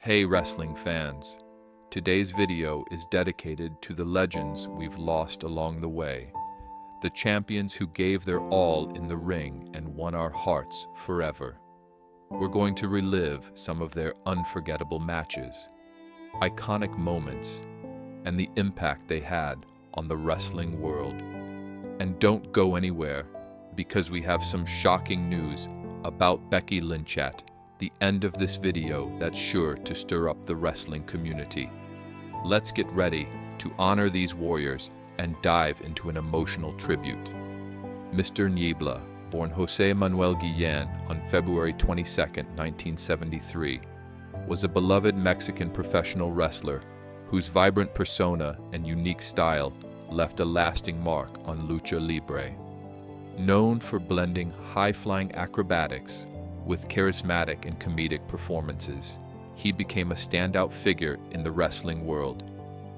Hey wrestling fans, today's video is dedicated to the legends we've lost along the way, the champions who gave their all in the ring and won our hearts forever. We're going to relive some of their unforgettable matches, iconic moments, and the impact they had on the wrestling world. And don't go anywhere, because we have some shocking news about Becky Lynch at the end of this video that's sure to stir up the wrestling community. Let's get ready to honor these warriors and dive into an emotional tribute. Mr. Niebla, born Jose Manuel Guillen on February 22, 1973, was a beloved Mexican professional wrestler whose vibrant persona and unique style left a lasting mark on lucha libre. Known for blending high-flying acrobatics with charismatic and comedic performances, he became a standout figure in the wrestling world.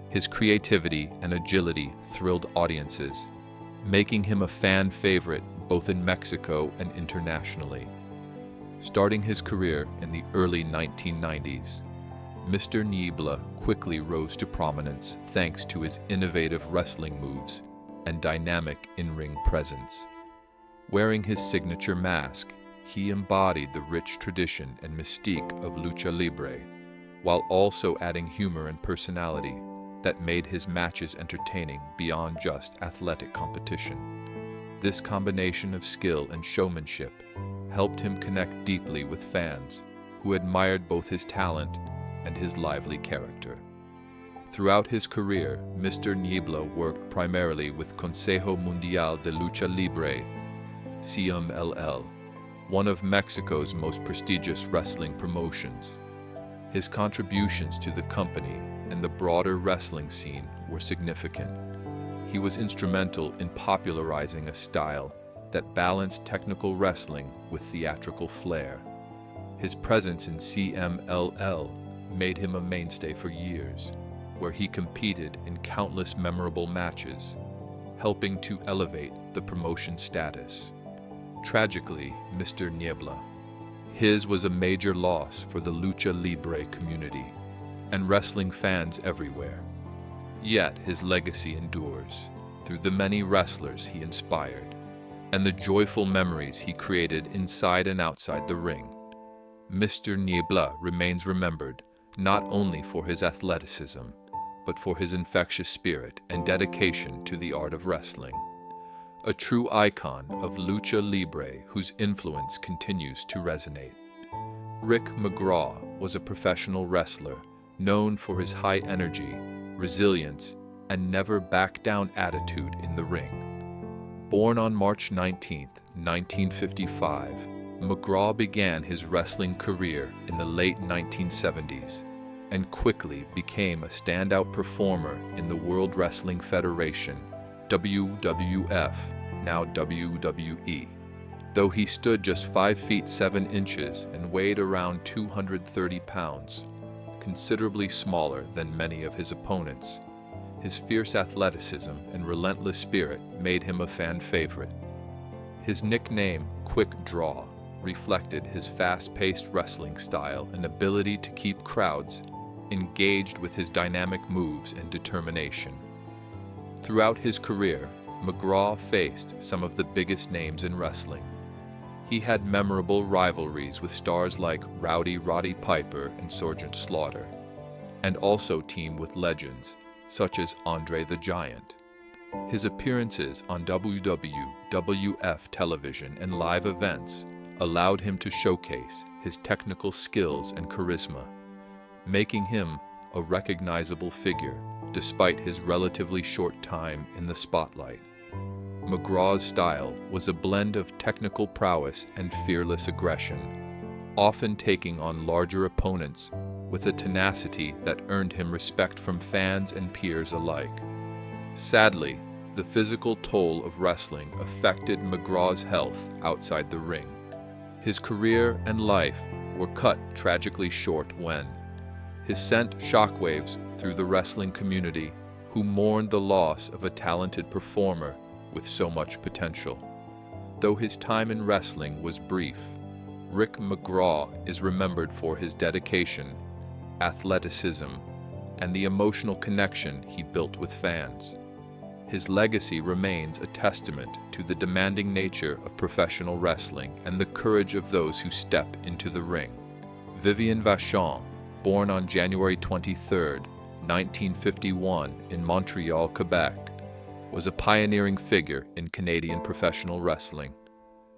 His creativity and agility thrilled audiences, making him a fan favorite both in Mexico and internationally. Starting his career in the early 1990s, Mr. Niebla quickly rose to prominence thanks to his innovative wrestling moves and dynamic in-ring presence. Wearing his signature mask, he embodied the rich tradition and mystique of lucha libre, while also adding humor and personality that made his matches entertaining beyond just athletic competition. This combination of skill and showmanship helped him connect deeply with fans who admired both his talent and his lively character. Throughout his career, Mr. Niebla worked primarily with Consejo Mundial de Lucha Libre, CMLL, one of Mexico's most prestigious wrestling promotions. His contributions to the company and the broader wrestling scene were significant. He was instrumental in popularizing a style that balanced technical wrestling with theatrical flair. His presence in CMLL made him a mainstay for years, where he competed in countless memorable matches, helping to elevate the promotion's status. Tragically, Mr. Niebla, his was a major loss for the lucha libre community and wrestling fans everywhere. Yet his legacy endures through the many wrestlers he inspired and the joyful memories he created inside and outside the ring. Mr. Niebla remains remembered not only for his athleticism, but for his infectious spirit and dedication to the art of wrestling. A true icon of lucha libre whose influence continues to resonate. Rick McGraw was a professional wrestler known for his high energy, resilience, and never back down attitude in the ring. Born on March 19, 1955, McGraw began his wrestling career in the late 1970s and quickly became a standout performer in the World Wrestling Federation, WWF, now WWE. Though he stood just 5 feet 7 inches and weighed around 230 pounds, considerably smaller than many of his opponents, his fierce athleticism and relentless spirit made him a fan favorite. His nickname, Quick Draw, reflected his fast-paced wrestling style and ability to keep crowds engaged with his dynamic moves and determination. Throughout his career, McGraw faced some of the biggest names in wrestling. He had memorable rivalries with stars like Rowdy Roddy Piper and Sergeant Slaughter, and also teamed with legends such as Andre the Giant. His appearances on WWF television and live events allowed him to showcase his technical skills and charisma, making him a recognizable figure despite his relatively short time in the spotlight. McGraw's style was a blend of technical prowess and fearless aggression, often taking on larger opponents with a tenacity that earned him respect from fans and peers alike. Sadly, the physical toll of wrestling affected McGraw's health outside the ring. His career and life were cut tragically short when his sent shockwaves through the wrestling community, who mourned the loss of a talented performer with so much potential. Though his time in wrestling was brief, Rick McGraw is remembered for his dedication, athleticism, and the emotional connection he built with fans. His legacy remains a testament to the demanding nature of professional wrestling and the courage of those who step into the ring. Vivian Vachon, born on January 23, 1951 in Montreal, Quebec, was a pioneering figure in Canadian professional wrestling.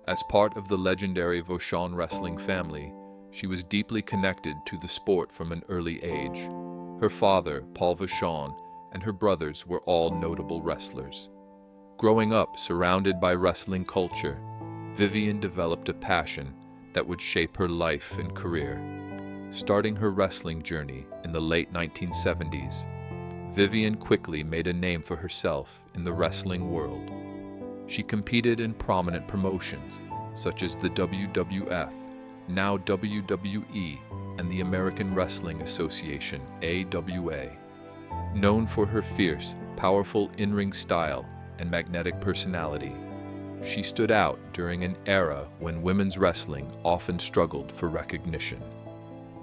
As part of the legendary Vachon wrestling family, she was deeply connected to the sport from an early age. Her father, Paul Vachon, and her brothers were all notable wrestlers. Growing up surrounded by wrestling culture, Vivian developed a passion that would shape her life and career. Starting her wrestling journey in the late 1970s, Vivian quickly made a name for herself in the wrestling world. She competed in prominent promotions such as the WWF, now WWE, and the American Wrestling Association, AWA. Known for her fierce, powerful in-ring style and magnetic personality, she stood out during an era when women's wrestling often struggled for recognition.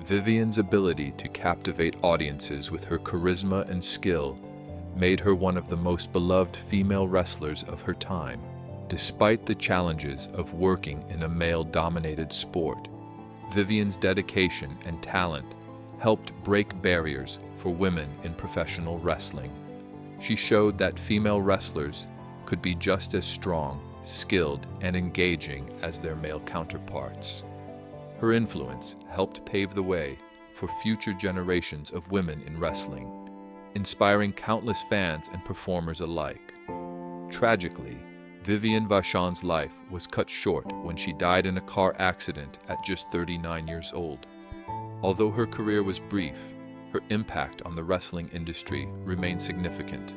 Vivian's ability to captivate audiences with her charisma and skill made her one of the most beloved female wrestlers of her time. Despite the challenges of working in a male-dominated sport, Vivian's dedication and talent helped break barriers for women in professional wrestling. She showed that female wrestlers could be just as strong, skilled, and engaging as their male counterparts. Her influence helped pave the way for future generations of women in wrestling, inspiring countless fans and performers alike. Tragically, Vivian Vachon's life was cut short when she died in a car accident at just 39 years old. Although her career was brief, her impact on the wrestling industry remained significant.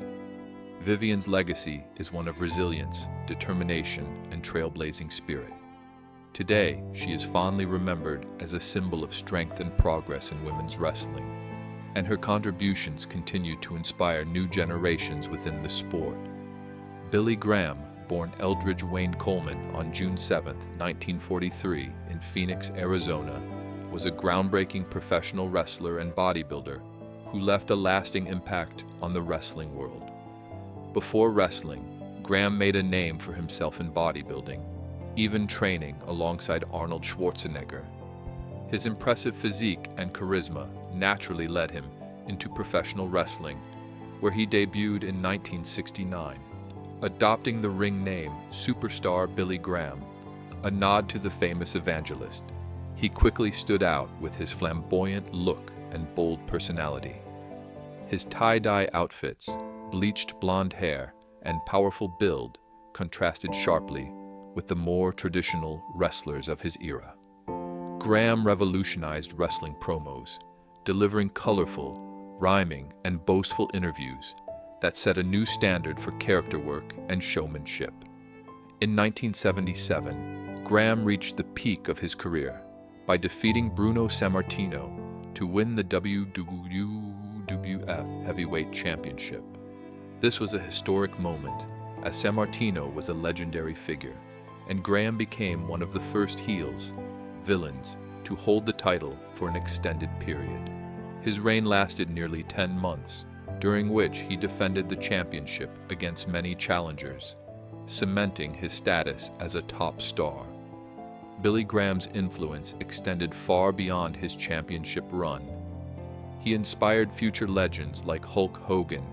Vivian's legacy is one of resilience, determination, and trailblazing spirit. Today, she is fondly remembered as a symbol of strength and progress in women's wrestling, and her contributions continue to inspire new generations within the sport. Billy Graham, born Eldridge Wayne Coleman on June 7, 1943, in Phoenix, Arizona, was a groundbreaking professional wrestler and bodybuilder who left a lasting impact on the wrestling world. Before wrestling, Graham made a name for himself in bodybuilding, even training alongside Arnold Schwarzenegger. His impressive physique and charisma naturally led him into professional wrestling, where he debuted in 1969. Adopting the ring name Superstar Billy Graham, a nod to the famous evangelist, he quickly stood out with his flamboyant look and bold personality. His tie-dye outfits, bleached blonde hair, and powerful build contrasted sharply with the more traditional wrestlers of his era. Graham revolutionized wrestling promos, delivering colorful, rhyming, and boastful interviews that set a new standard for character work and showmanship. In 1977, Graham reached the peak of his career by defeating Bruno Sammartino to win the WWF Heavyweight Championship. This was a historic moment, as Sammartino was a legendary figure, and Graham became one of the first villains, to hold the title for an extended period. His reign lasted nearly 10 months, during which he defended the championship against many challengers, cementing his status as a top star. Billy Graham's influence extended far beyond his championship run. He inspired future legends like Hulk Hogan,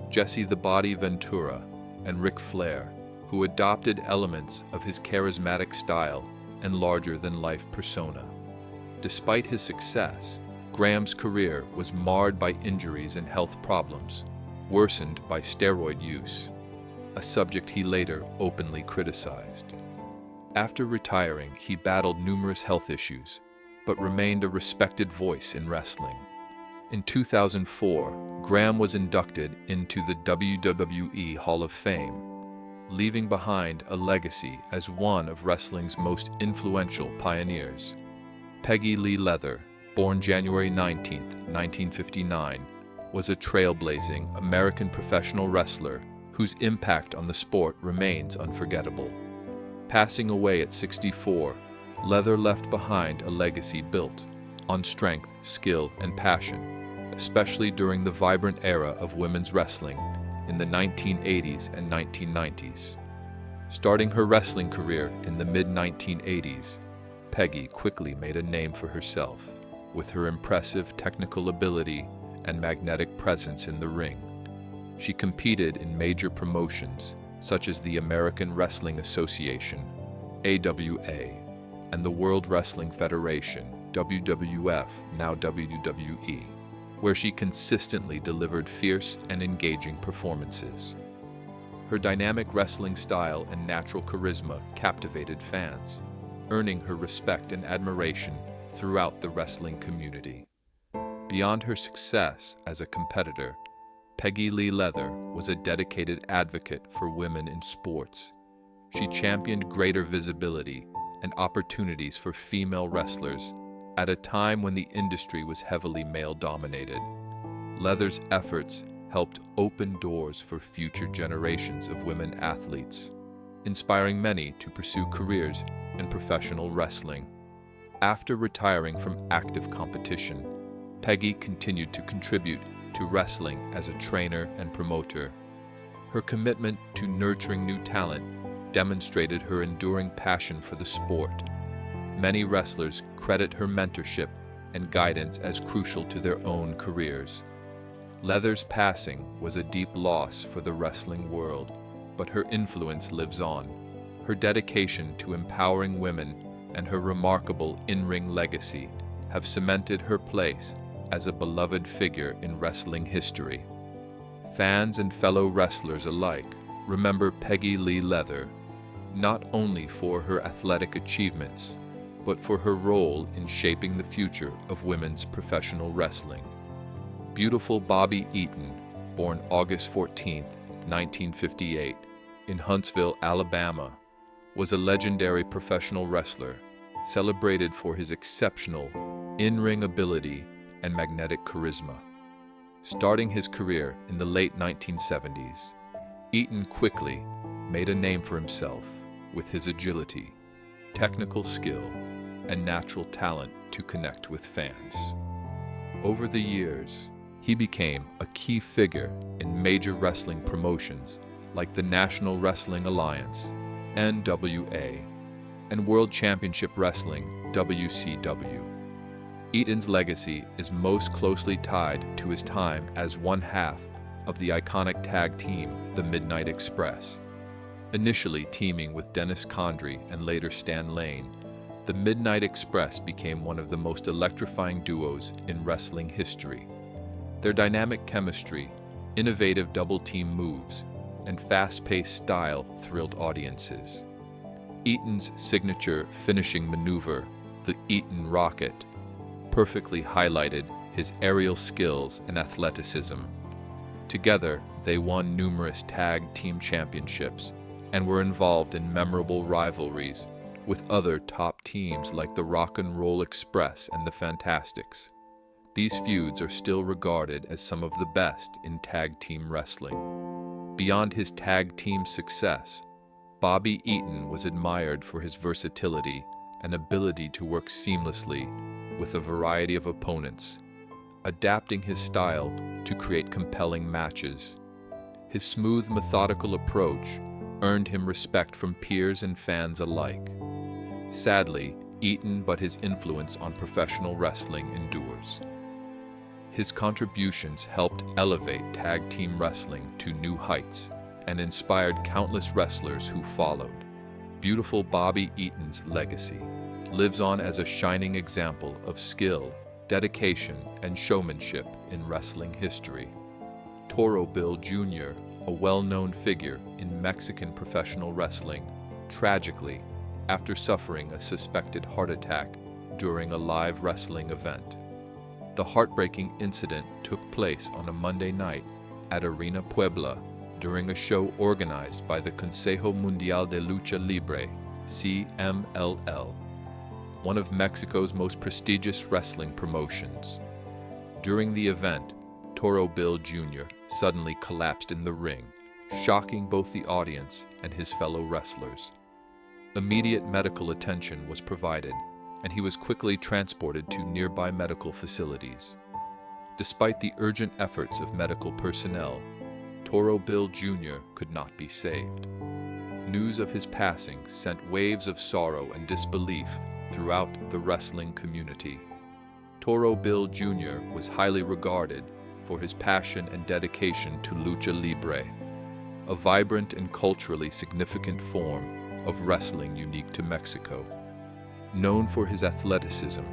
Jesse the Body Ventura, and Ric Flair, who adopted elements of his charismatic style and larger-than-life persona. Despite his success, Graham's career was marred by injuries and health problems, worsened by steroid use, a subject he later openly criticized. After retiring, he battled numerous health issues, but remained a respected voice in wrestling. In 2004, Graham was inducted into the WWE Hall of Fame, leaving behind a legacy as one of wrestling's most influential pioneers. Peggy Lee Leather, born January 19, 1959, was a trailblazing American professional wrestler whose impact on the sport remains unforgettable. Passing away at 64, Leather left behind a legacy built on strength, skill, and passion, especially during the vibrant era of women's wrestling in the 1980s and 1990s. Starting her wrestling career in the mid-1980s, Peggy quickly made a name for herself with her impressive technical ability and magnetic presence in the ring. She competed in major promotions such as the American Wrestling Association, AWA, and the World Wrestling Federation, WWF, now WWE, where she consistently delivered fierce and engaging performances. Her dynamic wrestling style and natural charisma captivated fans, earning her respect and admiration throughout the wrestling community. Beyond her success as a competitor, Peggy Lee Leather was a dedicated advocate for women in sports. She championed greater visibility and opportunities for female wrestlers at a time when the industry was heavily male-dominated. Leather's efforts helped open doors for future generations of women athletes, inspiring many to pursue careers in professional wrestling. After retiring from active competition, Peggy continued to contribute to wrestling as a trainer and promoter. Her commitment to nurturing new talent demonstrated her enduring passion for the sport. Many wrestlers credit her mentorship and guidance as crucial to their own careers. Leather's passing was a deep loss for the wrestling world, but her influence lives on. Her dedication to empowering women and her remarkable in-ring legacy have cemented her place as a beloved figure in wrestling history. Fans and fellow wrestlers alike remember Peggy Lee Leather not only for her athletic achievements, but for her role in shaping the future of women's professional wrestling. Beautiful Bobby Eaton, born August 14, 1958, in Huntsville, Alabama, was a legendary professional wrestler, celebrated for his exceptional in-ring ability and magnetic charisma. Starting his career in the late 1970s, Eaton quickly made a name for himself with his agility, technical skill, and natural talent to connect with fans. Over the years, he became a key figure in major wrestling promotions like the National Wrestling Alliance, NWA, and World Championship Wrestling, WCW. Eaton's legacy is most closely tied to his time as one half of the iconic tag team, the Midnight Express. Initially teaming with Dennis Condrey and later Stan Lane, the Midnight Express became one of the most electrifying duos in wrestling history. Their dynamic chemistry, innovative double-team moves, and fast-paced style thrilled audiences. Eaton's signature finishing maneuver, the Eaton Rocket, perfectly highlighted his aerial skills and athleticism. Together, they won numerous tag team championships and were involved in memorable rivalries with other top teams like the Rock and Roll Express and the Fantastics. These feuds are still regarded as some of the best in tag team wrestling. Beyond his tag team success, Bobby Eaton was admired for his versatility and ability to work seamlessly with a variety of opponents, adapting his style to create compelling matches. His smooth, methodical approach earned him respect from peers and fans alike. Sadly, Eaton, but his influence on professional wrestling endures. His contributions helped elevate tag team wrestling to new heights and inspired countless wrestlers who followed. Beautiful Bobby Eaton's legacy lives on as a shining example of skill, dedication, and showmanship in wrestling history. Toro Bill Jr., a well-known figure in Mexican professional wrestling, tragically, after suffering a suspected heart attack during a live wrestling event. The heartbreaking incident took place on a Monday night at Arena Puebla during a show organized by the Consejo Mundial de Lucha Libre, CMLL, one of Mexico's most prestigious wrestling promotions. During the event, Toro Bill Jr. suddenly collapsed in the ring, shocking both the audience and his fellow wrestlers. Immediate medical attention was provided, and he was quickly transported to nearby medical facilities. Despite the urgent efforts of medical personnel, Toro Bill Jr. could not be saved. News of his passing sent waves of sorrow and disbelief throughout the wrestling community. Toro Bill Jr. was highly regarded for his passion and dedication to lucha libre, a vibrant and culturally significant form of wrestling unique to Mexico. Known for his athleticism,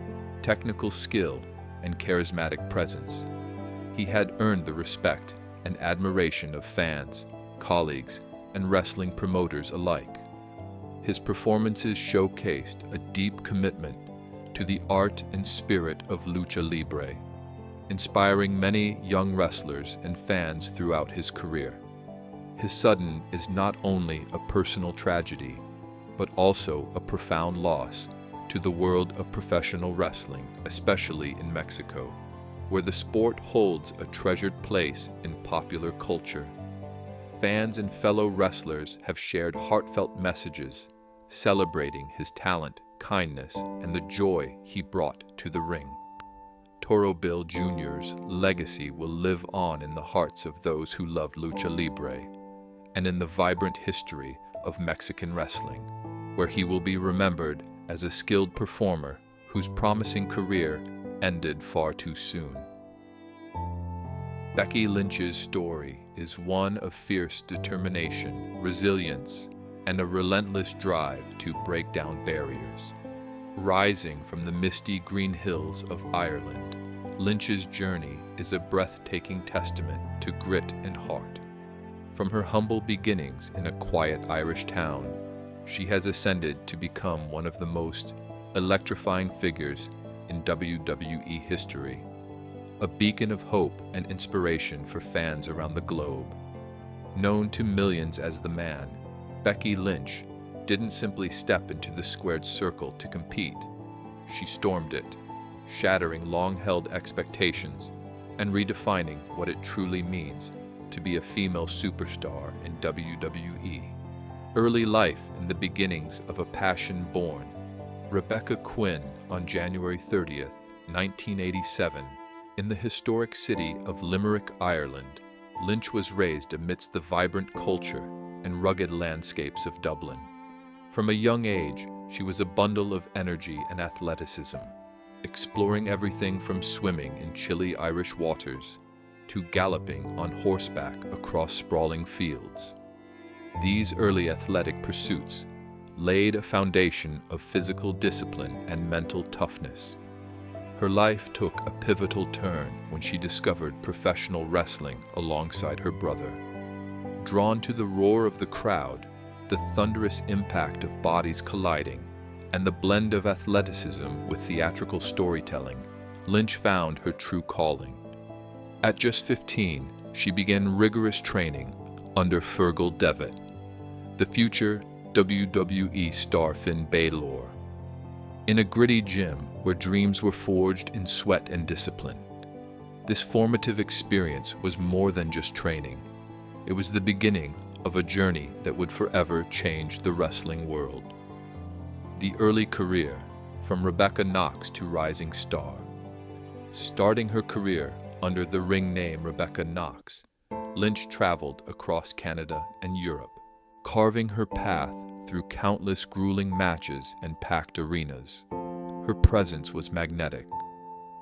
technical skill, and charismatic presence, he had earned the respect and admiration of fans, colleagues, and wrestling promoters alike. His performances showcased a deep commitment to the art and spirit of lucha libre, inspiring many young wrestlers and fans throughout his career. His sudden is not only a personal tragedy, but also a profound loss to the world of professional wrestling, especially in Mexico, where the sport holds a treasured place in popular culture. Fans and fellow wrestlers have shared heartfelt messages celebrating his talent, kindness, and the joy he brought to the ring. Toro Bill Jr.'s legacy will live on in the hearts of those who love lucha libre and in the vibrant history of Mexican wrestling, where he will be remembered as a skilled performer whose promising career ended far too soon. Becky Lynch's story is one of fierce determination, resilience, and a relentless drive to break down barriers. Rising from the misty green hills of Ireland, Lynch's journey is a breathtaking testament to grit and heart. From her humble beginnings in a quiet Irish town, she has ascended to become one of the most electrifying figures in WWE history, a beacon of hope and inspiration for fans around the globe. Known to millions as the Man, Becky Lynch didn't simply step into the squared circle to compete. She stormed it, shattering long-held expectations and redefining what it truly means to be a female superstar in WWE. Early life and the beginnings of a passion born. Rebecca Quinn on January 30th, 1987, in the historic city of Limerick, Ireland, Lynch was raised amidst the vibrant culture and rugged landscapes of Dublin. From a young age, she was a bundle of energy and athleticism, exploring everything from swimming in chilly Irish waters to galloping on horseback across sprawling fields. These early athletic pursuits laid a foundation of physical discipline and mental toughness. Her life took a pivotal turn when she discovered professional wrestling alongside her brother. Drawn to the roar of the crowd, the thunderous impact of bodies colliding, and the blend of athleticism with theatrical storytelling, Lynch found her true calling. At just 15, she began rigorous training under Fergal Devitt, the future WWE star Finn Balor, in a gritty gym where dreams were forged in sweat and discipline. This formative experience was more than just training. It was the beginning of a journey that would forever change the wrestling world. The early career, from Rebecca Knox to rising star. Starting her career under the ring name Rebecca Knox, Lynch traveled across Canada and Europe, carving her path through countless grueling matches and packed arenas. Her presence was magnetic,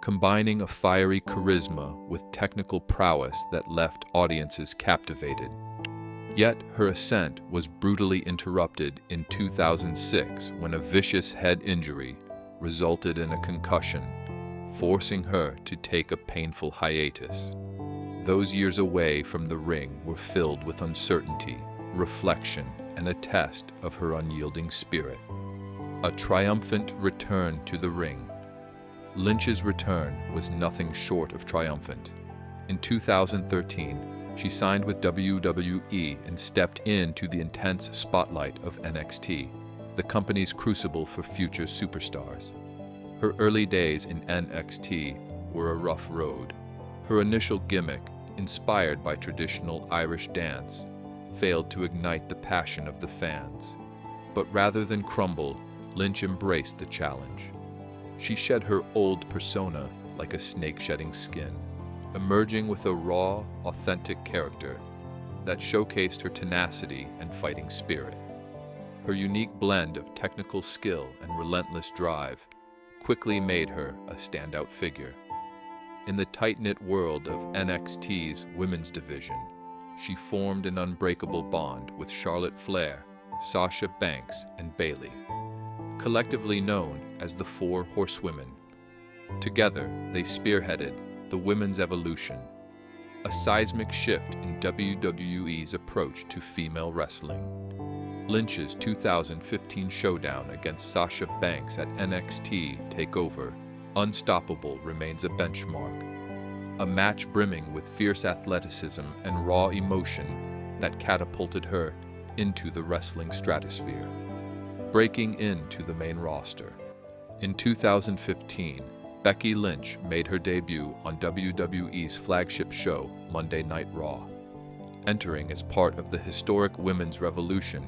combining a fiery charisma with technical prowess that left audiences captivated. Yet her ascent was brutally interrupted in 2006 when a vicious head injury resulted in a concussion, forcing her to take a painful hiatus. Those years away from the ring were filled with uncertainty, reflection, and a test of her unyielding spirit. A triumphant return to the ring. Lynch's return was nothing short of triumphant. In 2013, she signed with WWE and stepped into the intense spotlight of NXT, the company's crucible for future superstars. Her early days in NXT were a rough road. Her initial gimmick, inspired by traditional Irish dance, failed to ignite the passion of the fans. But rather than crumble, Lynch embraced the challenge. She shed her old persona like a snake shedding skin, emerging with a raw, authentic character that showcased her tenacity and fighting spirit. Her unique blend of technical skill and relentless drive quickly made her a standout figure. In the tight-knit world of NXT's women's division, she formed an unbreakable bond with Charlotte Flair, Sasha Banks, and Bayley, collectively known as the Four Horsewomen. Together, they spearheaded the women's evolution, a seismic shift in WWE's approach to female wrestling. Lynch's 2015 showdown against Sasha Banks at NXT TakeOver Unstoppable remains a benchmark, a match brimming with fierce athleticism and raw emotion that catapulted her into the wrestling stratosphere. Breaking into the main roster. In 2015, Becky Lynch made her debut on WWE's flagship show, Monday Night Raw. Entering as part of the historic Women's Revolution,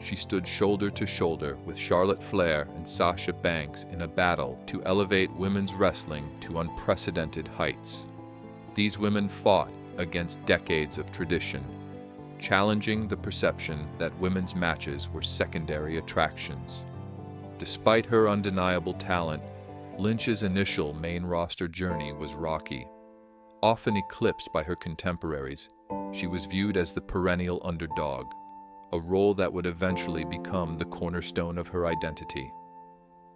she stood shoulder to shoulder with Charlotte Flair and Sasha Banks in a battle to elevate women's wrestling to unprecedented heights. These women fought against decades of tradition, challenging the perception that women's matches were secondary attractions. Despite her undeniable talent, Lynch's initial main roster journey was rocky. Often eclipsed by her contemporaries, she was viewed as the perennial underdog, a role that would eventually become the cornerstone of her identity.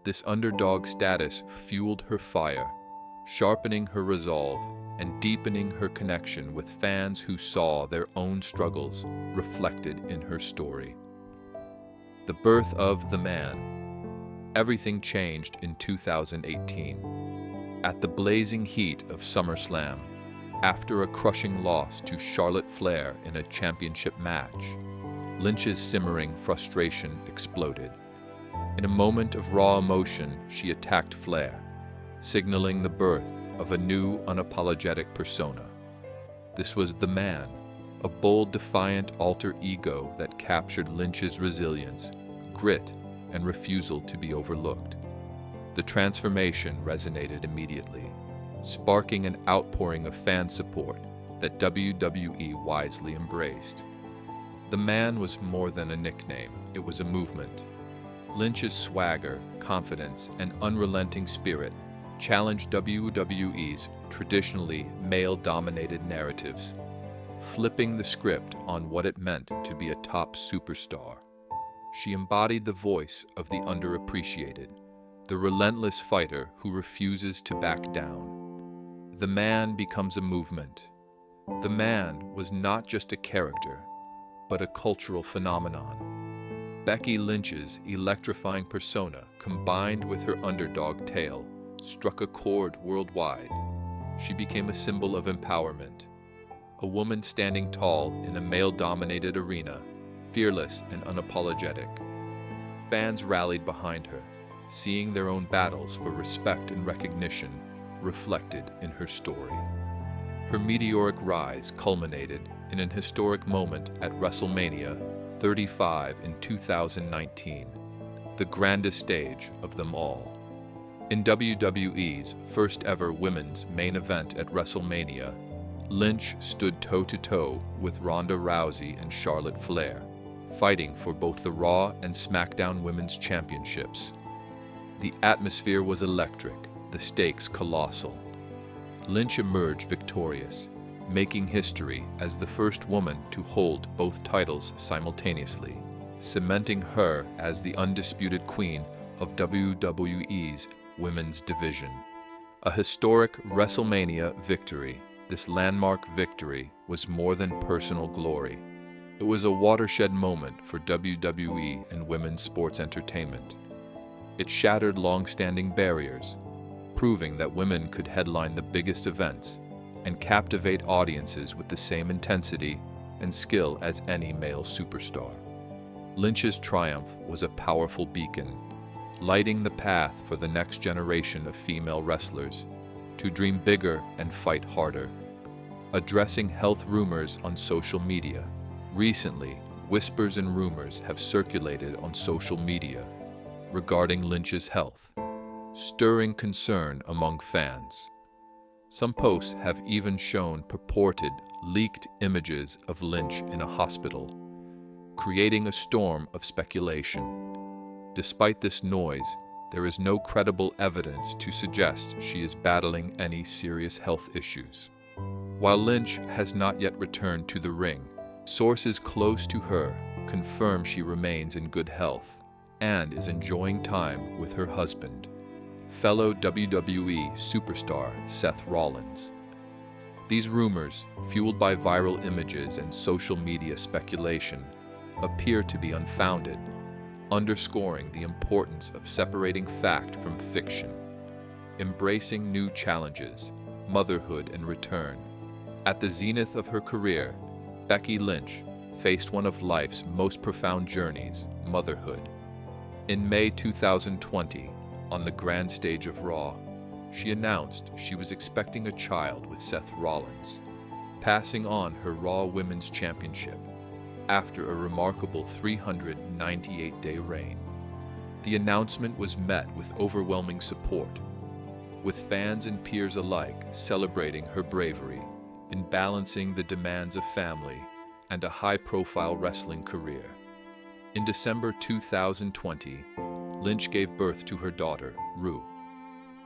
This underdog status fueled her fire, sharpening her resolve and deepening her connection with fans who saw their own struggles reflected in her story. The birth of the man. Everything changed in 2018. At the blazing heat of SummerSlam, after a crushing loss to Charlotte Flair in a championship match, Lynch's simmering frustration exploded. In a moment of raw emotion, she attacked Flair, signaling the birth of a new, unapologetic persona. This was the man, a bold, defiant alter ego that captured Lynch's resilience, grit, and refusal to be overlooked. The transformation resonated immediately, sparking an outpouring of fan support that WWE wisely embraced. The man was more than a nickname, it was a movement. Lynch's swagger, confidence, and unrelenting spirit challenged WWE's traditionally male-dominated narratives, flipping the script on what it meant to be a top superstar. She embodied the voice of the underappreciated, the relentless fighter who refuses to back down. The man becomes a movement. The man was not just a character, but a cultural phenomenon. Becky Lynch's electrifying persona, combined with her underdog tale, struck a chord worldwide. She became a symbol of empowerment, a woman standing tall in a male-dominated arena, fearless and unapologetic. Fans rallied behind her, seeing their own battles for respect and recognition reflected in her story. Her meteoric rise culminated in an historic moment at WrestleMania 35 in 2019, the grandest stage of them all. In WWE's first ever women's main event at WrestleMania, Lynch stood toe-to-toe with Ronda Rousey and Charlotte Flair, fighting for both the Raw and SmackDown Women's Championships. The atmosphere was electric, the stakes colossal. Lynch emerged victorious, making history as the first woman to hold both titles simultaneously, cementing her as the undisputed queen of WWE's women's division. A historic WrestleMania victory, this landmark victory was more than personal glory. It was a watershed moment for WWE and women's sports entertainment. It shattered long-standing barriers, proving that women could headline the biggest events and captivate audiences with the same intensity and skill as any male superstar. Lynch's triumph was a powerful beacon, lighting the path for the next generation of female wrestlers to dream bigger and fight harder. Addressing health rumors on social media. Recently, whispers and rumors have circulated on social media regarding Lynch's health. stirring concern among fans. Some posts have even shown purported leaked images of Lynch in a hospital, creating a storm of speculation. Despite this noise, there is no credible evidence to suggest she is battling any serious health issues. While Lynch has not yet returned to the ring, sources close to her confirm she remains in good health and is enjoying time with her husband, fellow WWE superstar Seth Rollins. These rumors, fueled by viral images and social media speculation, appear to be unfounded, underscoring the importance of separating fact from fiction. Embracing new challenges, motherhood and return. At the zenith of her career, Becky Lynch faced one of life's most profound journeys, motherhood. In May 2020, on the grand stage of Raw, she announced she was expecting a child with Seth Rollins, passing on her Raw Women's Championship after a remarkable 398-day reign. The announcement was met with overwhelming support, with fans and peers alike celebrating her bravery in balancing the demands of family and a high-profile wrestling career. In December 2020, Lynch gave birth to her daughter, Rue.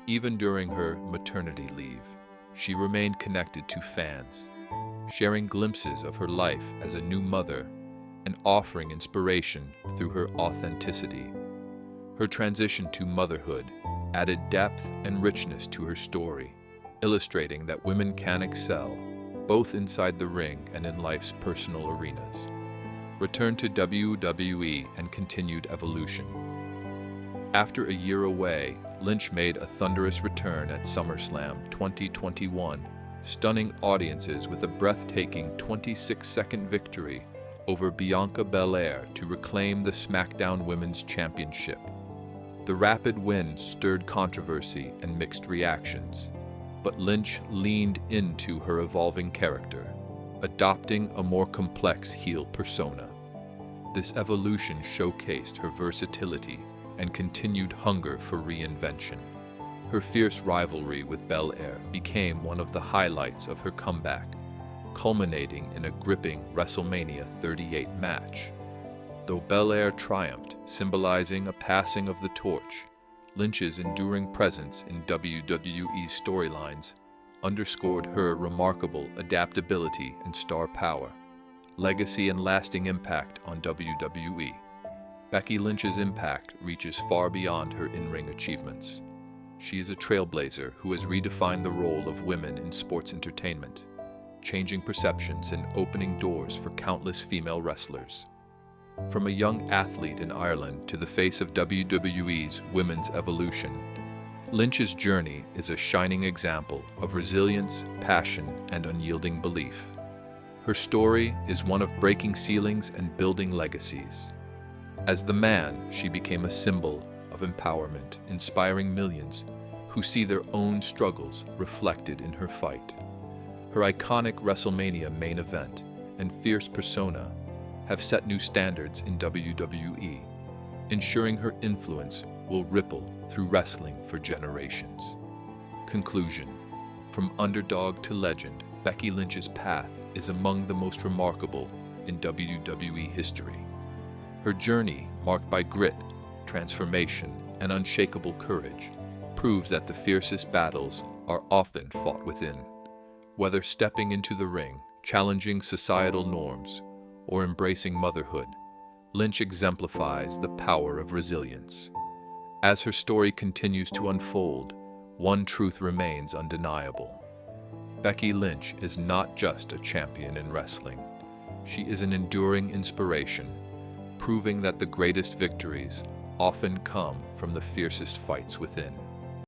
Even during her maternity leave, she remained connected to fans, sharing glimpses of her life as a new mother and offering inspiration through her authenticity. Her transition to motherhood added depth and richness to her story, illustrating that women can excel, both inside the ring and in life's personal arenas. Returned to WWE and continued evolution. After a year away, Lynch made a thunderous return at SummerSlam 2021, stunning audiences with a breathtaking 26-second victory over Bianca Belair to reclaim the SmackDown Women's Championship. The rapid win stirred controversy and mixed reactions, but Lynch leaned into her evolving character, adopting a more complex heel persona. This evolution showcased her versatility and continued hunger for reinvention. Her fierce rivalry with Belair became one of the highlights of her comeback, culminating in a gripping WrestleMania 38 match. Though Belair triumphed, symbolizing a passing of the torch, Lynch's enduring presence in WWE storylines underscored her remarkable adaptability and star power, legacy and lasting impact on WWE. Becky Lynch's impact reaches far beyond her in-ring achievements. She is a trailblazer who has redefined the role of women in sports entertainment, changing perceptions and opening doors for countless female wrestlers. From a young athlete in Ireland to the face of WWE's women's evolution, Lynch's journey is a shining example of resilience, passion, and unyielding belief. Her story is one of breaking ceilings and building legacies. As the man, she became a symbol of empowerment, inspiring millions who see their own struggles reflected in her fight. Her iconic WrestleMania main event and fierce persona have set new standards in WWE, ensuring her influence will ripple through wrestling for generations. Conclusion: from underdog to legend, Becky Lynch's path is among the most remarkable in WWE history. Her journey, marked by grit, transformation, and unshakable courage, proves that the fiercest battles are often fought within. Whether stepping into the ring, challenging societal norms, or embracing motherhood, Lynch exemplifies the power of resilience. As her story continues to unfold, one truth remains undeniable. Becky Lynch is not just a champion in wrestling. She is an enduring inspiration, proving that the greatest victories often come from the fiercest fights within.